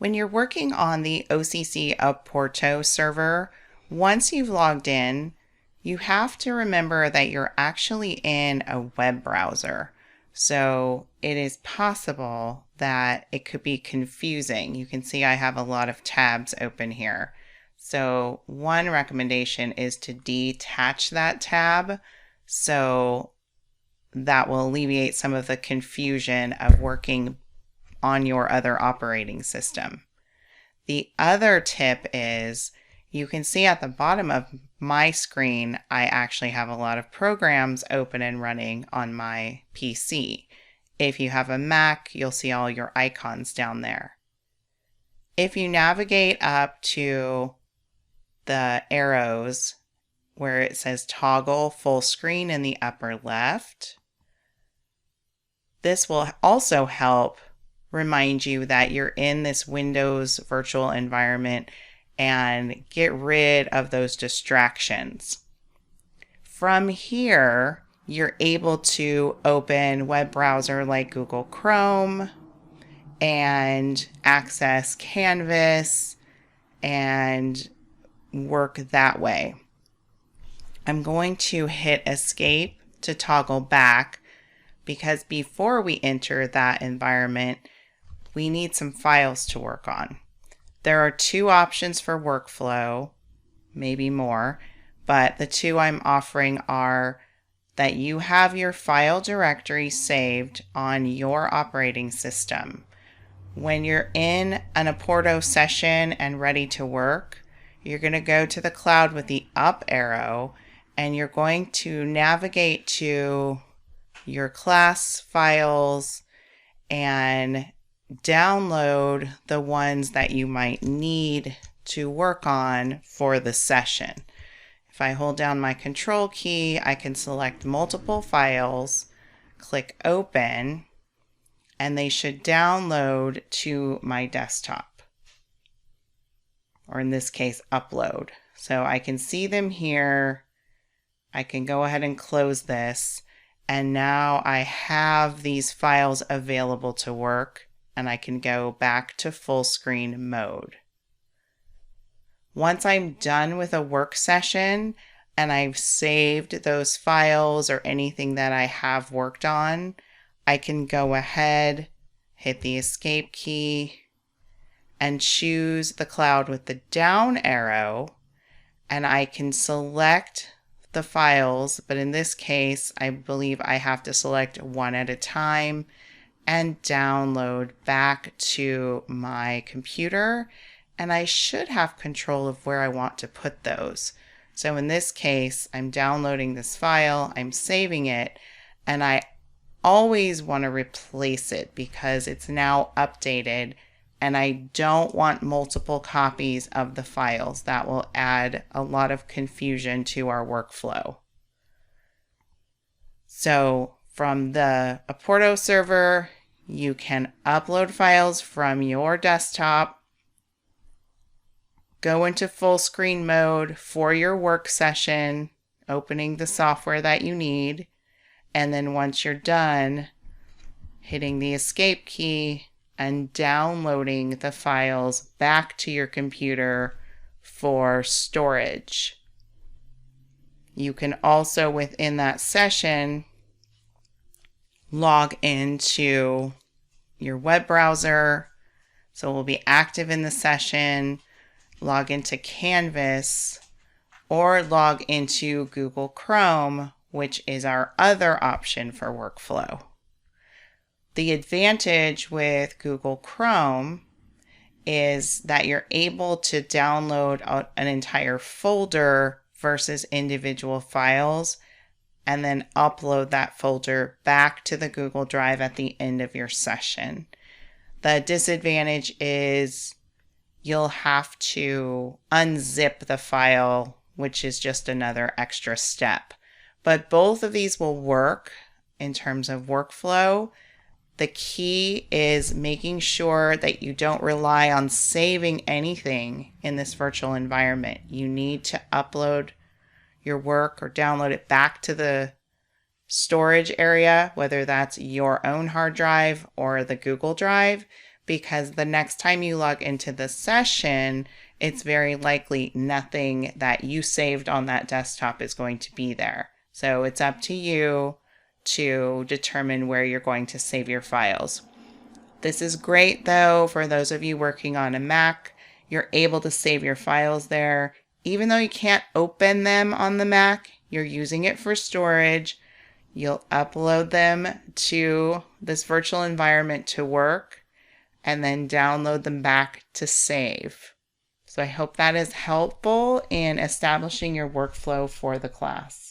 When you're working on the OCC Apporto server, once you've logged in, you have to remember that you're actually in a web browser. So it is possible that it could be confusing. You can see I have a lot of tabs open here. So one recommendation is to detach that tab, so that will alleviate some of the confusion of working on your other operating system. The other tip is you can see at the bottom of my screen, I actually have a lot of programs open and running on my PC. If you have a Mac, you'll see all your icons down there. If you navigate up to the arrows where it says toggle full screen in the upper left, this will also help remind you that you're in this Windows virtual environment and get rid of those distractions. From here, you're able to open web browser like Google Chrome and access Canvas and work that way. I'm going to hit escape to toggle back because before we enter that environment, we need some files to work on. There are two options for workflow, maybe more, but the two I'm offering are that you have your file directory saved on your operating system. When you're in an Apporto session and ready to work, you're going to go to the cloud with the up arrow and you're going to navigate to your class files and download the ones that you might need to work on for the session. If I hold down my control key, I can select multiple files, click open, and they should download to my desktop, or in this case, upload. So I can see them here. I can go ahead and close this, and now I have these files available to work, and I can go back to full screen mode. Once I'm done with a work session and I've saved those files or anything that I have worked on, I can go ahead, hit the escape key, and choose the cloud with the down arrow, and I can select the files, but in this case, I believe I have to select one at a time and download back to my computer, and I should have control of where I want to put those. So in this case, I'm downloading this file, I'm saving it, and I always want to replace it because it's now updated, and I don't want multiple copies of the files. That will add a lot of confusion to our workflow. So from the Apporto server, you can upload files from your desktop, go into full screen mode for your work session, opening the software that you need, and then once you're done, hitting the escape key and downloading the files back to your computer for storage. You can also, within that session, log into your web browser, so it will be active in the session, log into Canvas, or log into Google Chrome, which is our other option for workflow. The advantage with Google Chrome is that you're able to download an entire folder versus individual files, and then upload that folder back to the Google Drive at the end of your session. The disadvantage is you'll have to unzip the file, which is just another extra step. But both of these will work in terms of workflow. The key is making sure that you don't rely on saving anything in this virtual environment. You need to upload your work or download it back to the storage area, whether that's your own hard drive or the Google Drive, because the next time you log into the session, it's very likely nothing that you saved on that desktop is going to be there. So it's up to you to determine where you're going to save your files. This is great though for those of you working on a Mac. You're able to save your files there. Even though you can't open them on the Mac, you're using it for storage. You'll upload them to this virtual environment to work and then download them back to save. So I hope that is helpful in establishing your workflow for the class.